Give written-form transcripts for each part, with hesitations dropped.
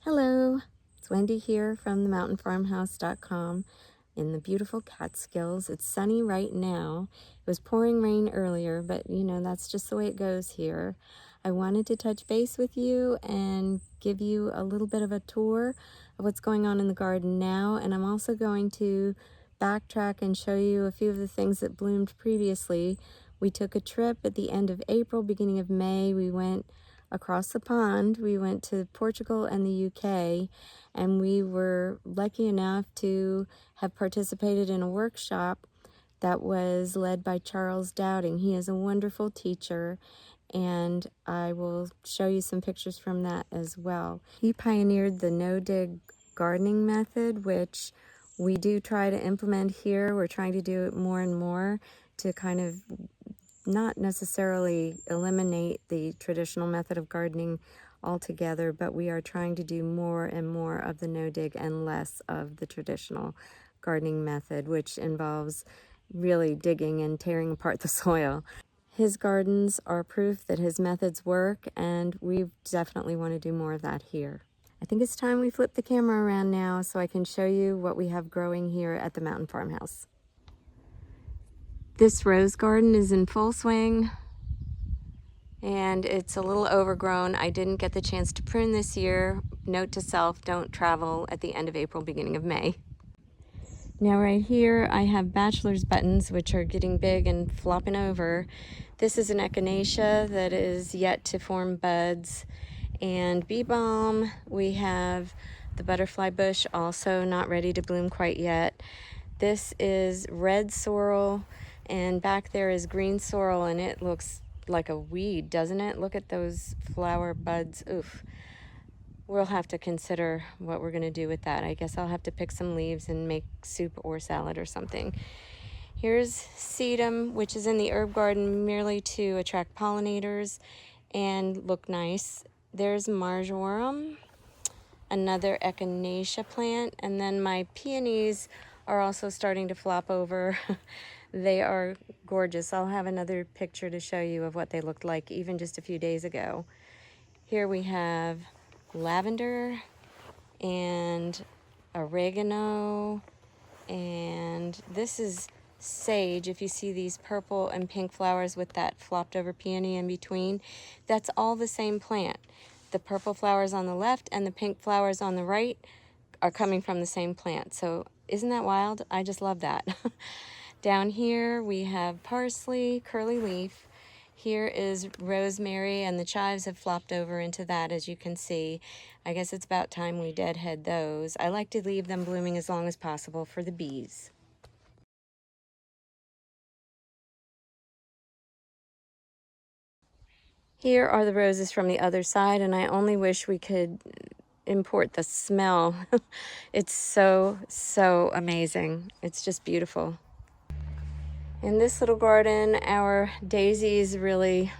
Hello, it's Wendy here from themountainfarmhouse.com in the beautiful Catskills. It's sunny right now. It was pouring rain earlier, but you know, that's just the way it goes here. I wanted to touch base with you and give you a little bit of a tour of what's going on in the garden now, and I'm also going to backtrack and show you a few of the things that bloomed previously. We took a trip at the end of April, beginning of May. We went across the pond. We went to Portugal and the UK, and we were lucky enough to have participated in a workshop that was led by Charles Dowding. He is a wonderful teacher, and I will show you some pictures from that as well. He pioneered the no-dig gardening method, which we do try to implement here. We're trying to do it more and more to kind of not necessarily eliminate the traditional method of gardening altogether, but we are trying to do more and more of the no-dig and less of the traditional gardening method, which involves really digging and tearing apart the soil. His gardens are proof that his methods work, and we definitely want to do more of that here. I think it's time we flip the camera around now so I can show you what we have growing here at the Mountain Farmhouse. This rose garden is in full swing, and it's a little overgrown. I didn't get the chance to prune this year. Note to self, don't travel at the end of April, beginning of May. Now right here I have bachelor's buttons, which are getting big and flopping over. This is an echinacea that is yet to form buds. And bee balm, we have the butterfly bush, also not ready to bloom quite yet. This is red sorrel, and back there is green sorrel, and it looks like a weed, doesn't it? Look at those flower buds. Oof. We'll have to consider what we're going to do with that. I guess I'll have to pick some leaves and make soup or salad or something. Here's sedum, which is in the herb garden merely to attract pollinators and look nice. There's marjoram, another echinacea plant, and then my peonies are also starting to flop over. They are gorgeous. I'll have another picture to show you of what they looked like even just a few days ago. Here we have lavender and oregano, and this is sage. If you see these purple and pink flowers with that flopped over peony in between, that's all the same plant. The purple flowers on the left and the pink flowers on the right are coming from the same plant. So isn't that wild? I just love that. Down here we have parsley, curly leaf. Here is rosemary, and the chives have flopped over into that, as you can see. I guess it's about time we deadhead those. I like to leave them blooming as long as possible for the bees. Here are the roses from the other side, and I only wish we could import the smell. It's so, so amazing. It's just beautiful. In this little garden, our daisies really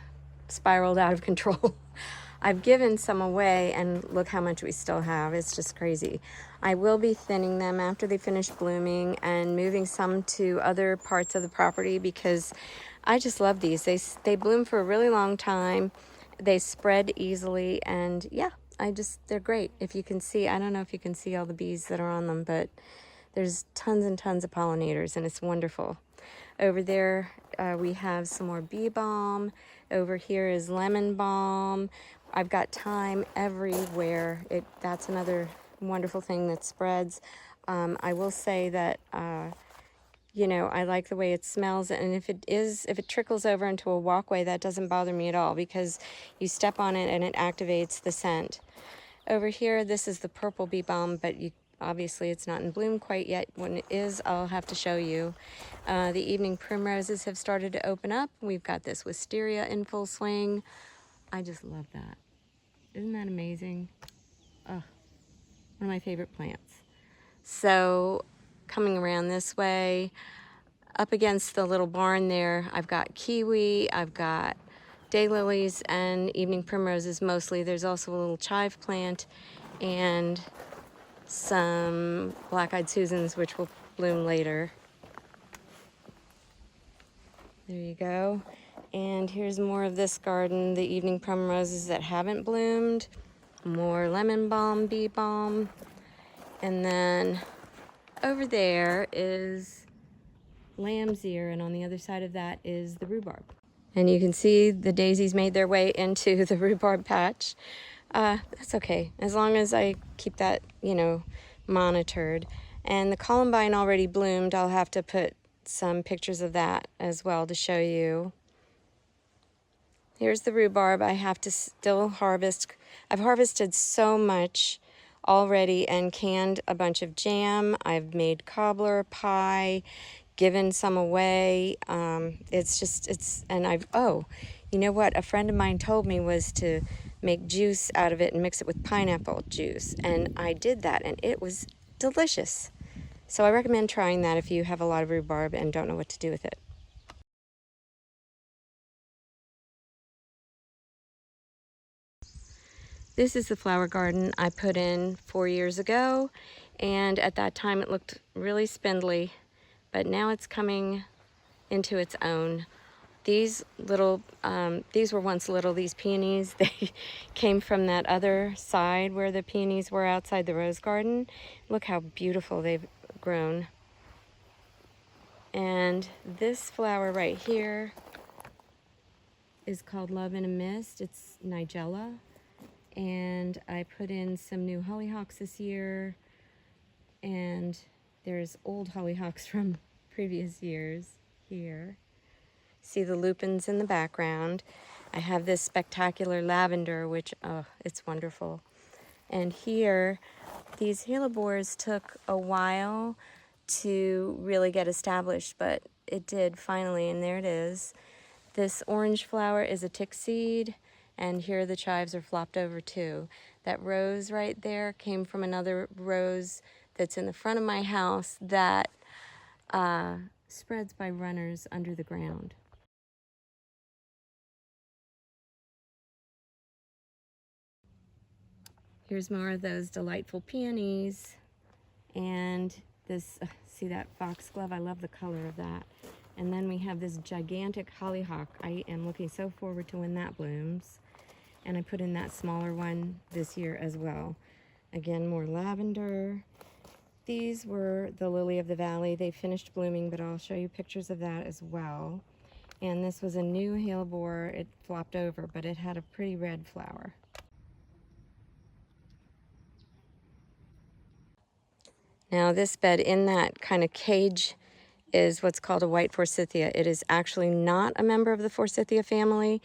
spiraled out of control. I've given some away, and look how much we still have. It's just crazy. I will be thinning them after they finish blooming and moving some to other parts of the property because I just love these. They bloom for a really long time. They spread easily, and yeah, they're great. If you can see, I don't know if you can see all the bees that are on them, but there's tons and tons of pollinators, and it's wonderful. Over there, we have some more bee balm. Over here is lemon balm. I've got thyme everywhere. That's another wonderful thing that spreads. I will say that, you know, I like the way it smells, and if it trickles over into a walkway, that doesn't bother me at all because you step on it and it activates the scent. Over here, this is the purple bee balm, but obviously it's not in bloom quite yet. When it is, I'll have to show you. The evening primroses have started to open up. We've got this wisteria in full swing. I just love that. Isn't that amazing? Oh, one of my favorite plants. So coming around this way, up against the little barn there, I've got kiwi, I've got daylilies and evening primroses mostly. There's also a little chive plant and some black-eyed Susans, which will bloom later. There you go. And here's more of this garden, the evening primroses that haven't bloomed. more lemon balm, bee balm. And then over there is lamb's ear, and on the other side of that is the rhubarb. And you can see the daisies made their way into the rhubarb patch. That's okay, as long as I keep that, you know, monitored. And the columbine already bloomed. I'll have to put some pictures of that as well to show you. Here's the rhubarb. I have to still harvest. I've harvested so much already and canned a bunch of jam. I've made cobbler, pie, given some away. Oh, you know what a friend of mine told me was to make juice out of it and mix it with pineapple juice. And I did that and it was delicious. So I recommend trying that if you have a lot of rhubarb and don't know what to do with it. This is the flower garden I put in 4 years ago, and at that time it looked really spindly, but now it's coming into its own. These little, these were once little, these peonies. They came from that other side where the peonies were outside the rose garden. Look how beautiful they've grown. And this flower right here is called Love in a Mist. It's Nigella. And I put in some new hollyhocks this year, and there's old hollyhocks from previous years here. See the lupins in the background. I have this spectacular lavender, which, oh, it's wonderful. And here, these hellebores took a while to really get established, but it did finally, and there it is. This orange flower is a tick seed, and here the chives are flopped over too. That rose right there came from another rose that's in the front of my house that spreads by runners under the ground. Here's more of those delightful peonies. And this, see that foxglove? I love the color of that. And then we have this gigantic hollyhock. I am looking so forward to when that blooms. And I put in that smaller one this year as well. Again, more lavender. These were the lily of the valley. They finished blooming, but I'll show you pictures of that as well. And this was a new hellebore. It flopped over, but it had a pretty red flower. Now this bed in that kind of cage is what's called a white forsythia. It is actually not a member of the forsythia family.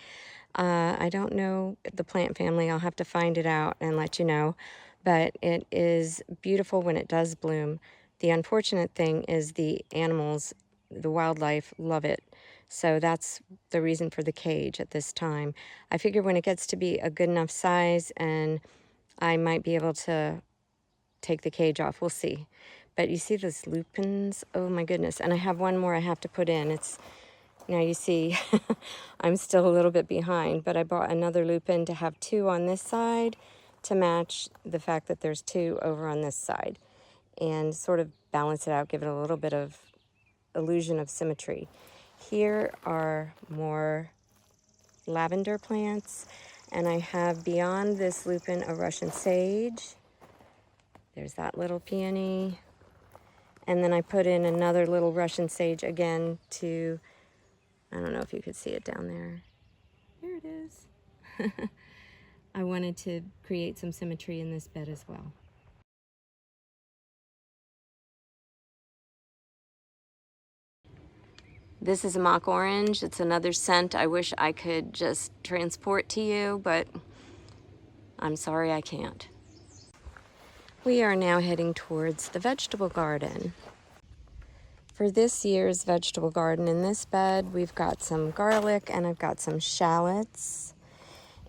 I don't know the plant family. I'll have to find it out and let you know. But it is beautiful when it does bloom. The unfortunate thing is the animals, the wildlife, love it. So that's the reason for the cage at this time. I figure when it gets to be a good enough size and I might be able to take the cage off. We'll see. But you see those lupins? Oh my goodness. And I have one more I have to put in. It's, now you see, I'm still a little bit behind, but I bought another lupin to have 2 on this side to match the fact that there's 2 over on this side and sort of balance it out, give it a little bit of illusion of symmetry. Here are more lavender plants, and I have beyond this lupin a Russian sage. There's that little peony. And then I put in another little Russian sage again to, I don't know if you could see it down there. There it is. I wanted to create some symmetry in this bed as well. This is a mock orange. It's another scent I wish I could just transport to you, but I'm sorry I can't. We are now heading towards the vegetable garden. For this year's vegetable garden in this bed, we've got some garlic and I've got some shallots.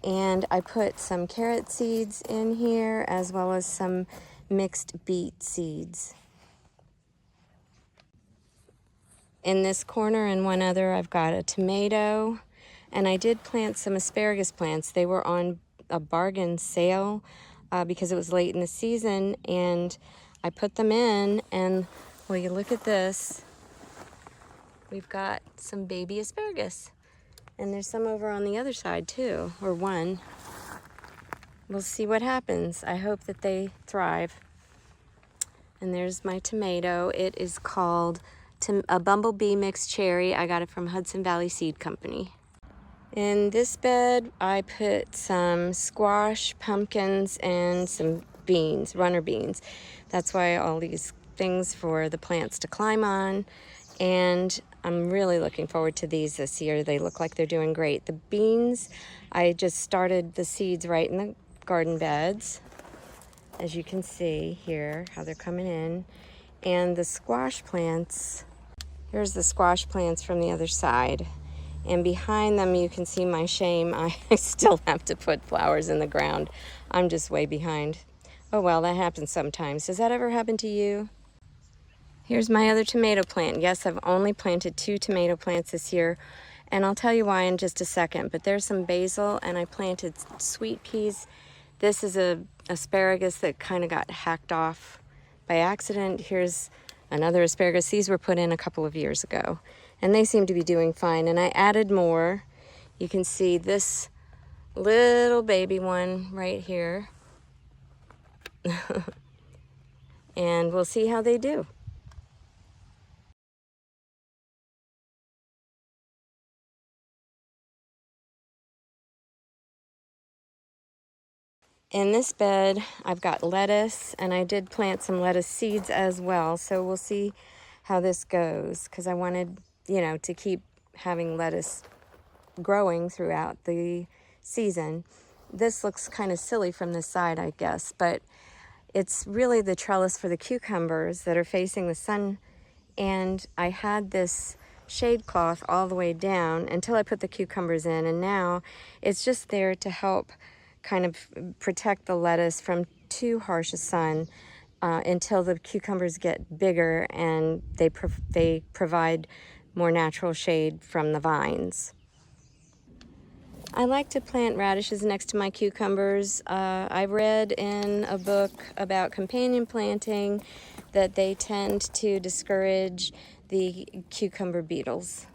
And I put some carrot seeds in here as well as some mixed beet seeds. In this corner and one other, I've got a tomato. And I did plant some asparagus plants. They were on a bargain sale because it was late in the season. And I put them in and, well, you look at this. We've got some baby asparagus. And there's some over on the other side too, or one. we'll see what happens. I hope that they thrive. And there's my tomato. It is called a Bumblebee Mixed Cherry. I got it from Hudson Valley Seed Company. In this bed, I put some squash, pumpkins, and some beans, runner beans. That's why all these things for the plants to climb on. And I'm really looking forward to these this year. They look like they're doing great. The beans, I just started the seeds right in the garden beds. As you can see here, how they're coming in. And the squash plants, here's the squash plants from the other side. And behind them, you can see my shame. I still have to put flowers in the ground. I'm just way behind. Oh well, that happens sometimes. Does that ever happen to you? Here's my other tomato plant. Yes, I've only planted 2 tomato plants this year, and I'll tell you why in just a second. But there's some basil, and I planted sweet peas. This is a asparagus that kind of got hacked off by accident. Here's another asparagus. These were put in a couple of years ago, and they seem to be doing fine. And I added more. You can see this little baby one right here. And we'll see how they do. In this bed, I've got lettuce, and I did plant some lettuce seeds as well. So we'll see how this goes, because I wanted, to keep having lettuce growing throughout the season. This looks kind of silly from this side, I guess, but it's really the trellis for the cucumbers that are facing the sun. And I had this shade cloth all the way down until I put the cucumbers in, and now it's just there to help kind of protect the lettuce from too harsh a sun until the cucumbers get bigger and they provide more natural shade from the vines. I like to plant radishes next to my cucumbers. I read in a book about companion planting that they tend to discourage the cucumber beetles.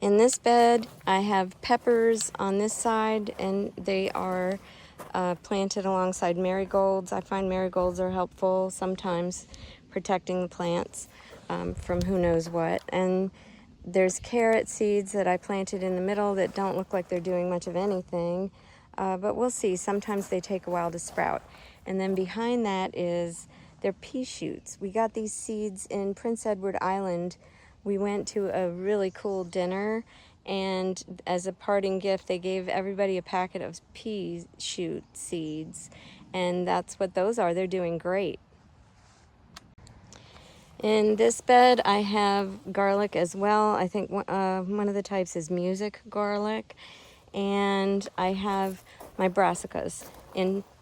In this bed, I have peppers on this side, and they are planted alongside marigolds. I find marigolds are helpful sometimes protecting the plants from who knows what. And there's carrot seeds that I planted in the middle that don't look like they're doing much of anything, but we'll see. Sometimes they take a while to sprout. And then behind that is their pea shoots. We got these seeds in Prince Edward Island. We went to a really cool dinner, and as a parting gift, they gave everybody a packet of pea shoot seeds, and that's what those are. They're doing great. In this bed, I have garlic as well. I think one of the types is music garlic, and I have my brassicas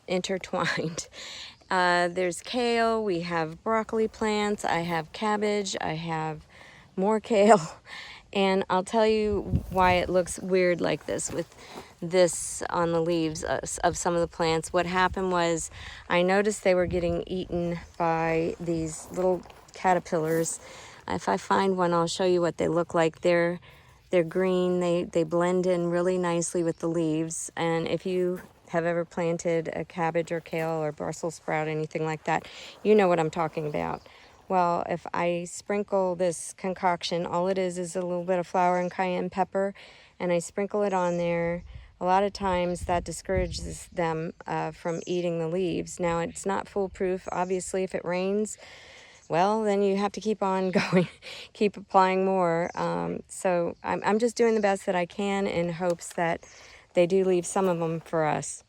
intertwined. There's kale, we have broccoli plants, I have cabbage, I have more kale, and I'll tell you why it looks weird like this with this on the leaves of some of the plants. What happened was I noticed they were getting eaten by these little caterpillars. If I find one, I'll show you what they look like. They're green, they blend in really nicely with the leaves, and if you have ever planted a cabbage or kale or Brussels sprout, anything like that, you know what I'm talking about. Well, if I sprinkle this concoction, all it is a little bit of flour and cayenne pepper, and I sprinkle it on there. A lot of times that discourages them from eating the leaves. Now, it's not foolproof. Obviously, if it rains, well, then you have to keep on going, keep applying more. So I'm just doing the best that I can in hopes that they do leave some of them for us.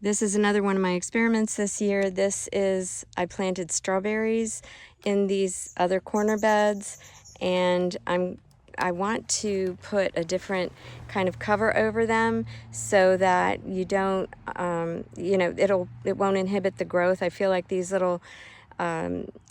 This is another one of my experiments this year. I planted strawberries in these other corner beds, and I want to put a different kind of cover over them so that you don't, it won't inhibit the growth. I feel like these little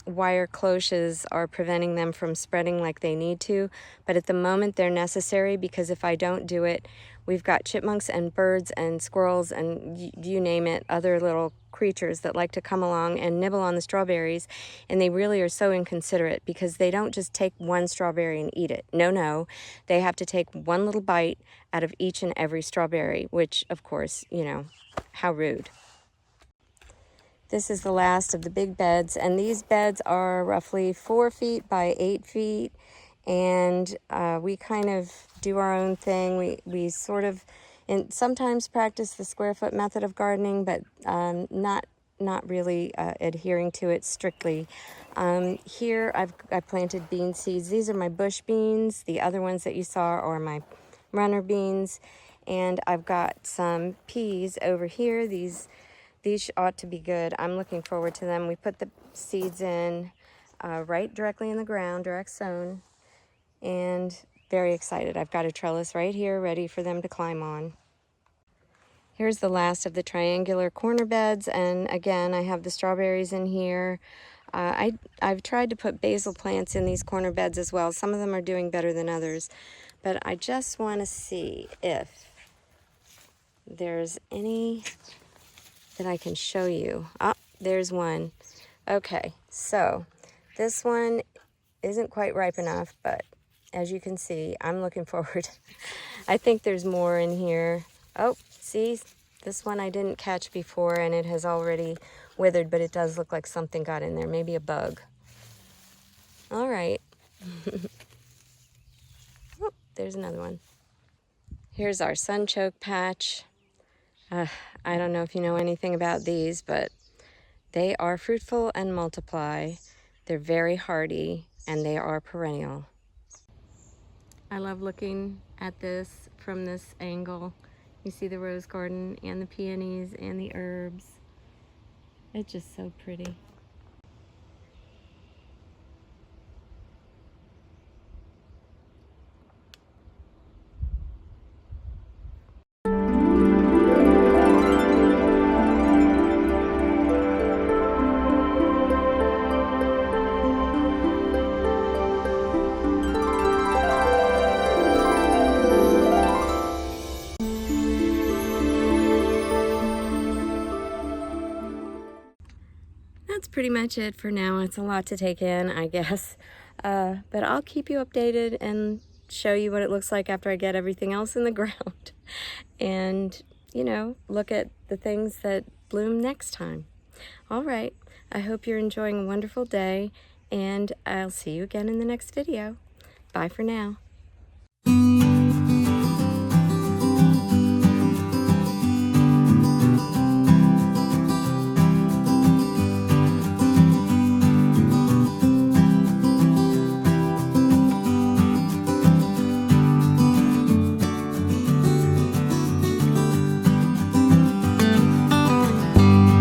wire cloches are preventing them from spreading like they need to, but at the moment they're necessary, because if I don't do it, we've got chipmunks and birds and squirrels and you name it, other little creatures that like to come along and nibble on the strawberries, and they really are so inconsiderate because they don't just take one strawberry and eat it. No, they have to take one little bite out of each and every strawberry, which of course, you know, how rude. This is the last of the big beds, and these beds are roughly 4 feet by 8 feet, and we kind of do our own thing. We sort of, and sometimes practice the square foot method of gardening, but not really adhering to it strictly. Here I planted bean seeds. These are my bush beans. The other ones that you saw are my runner beans, and I've got some peas over here. These ought to be good. I'm looking forward to them. We put the seeds in right directly in the ground, direct sown, and very excited. I've got a trellis right here ready for them to climb on. Here's the last of the triangular corner beds, and again, I have the strawberries in here. I've tried to put basil plants in these corner beds as well. Some of them are doing better than others, but I just want to see if there's any that I can show you. Oh, there's one. Okay, so this one isn't quite ripe enough, but as you can see, I'm looking forward. I think there's more in here. Oh, see, this one I didn't catch before and it has already withered, but it does look like something got in there, maybe a bug. All right. Oh, there's another one. Here's our sunchoke patch. I don't know if you know anything about these, but they are fruitful and multiply. They're very hardy, and they are perennial. I love looking at this from this angle. You see the rose garden and the peonies and the herbs. It's just so pretty. That's pretty much it for now. It's a lot to take in, I guess. But I'll keep you updated and show you what it looks like after I get everything else in the ground. And, you know, look at the things that bloom next time. All right. I hope you're enjoying a wonderful day, and I'll see you again in the next video. Bye for now.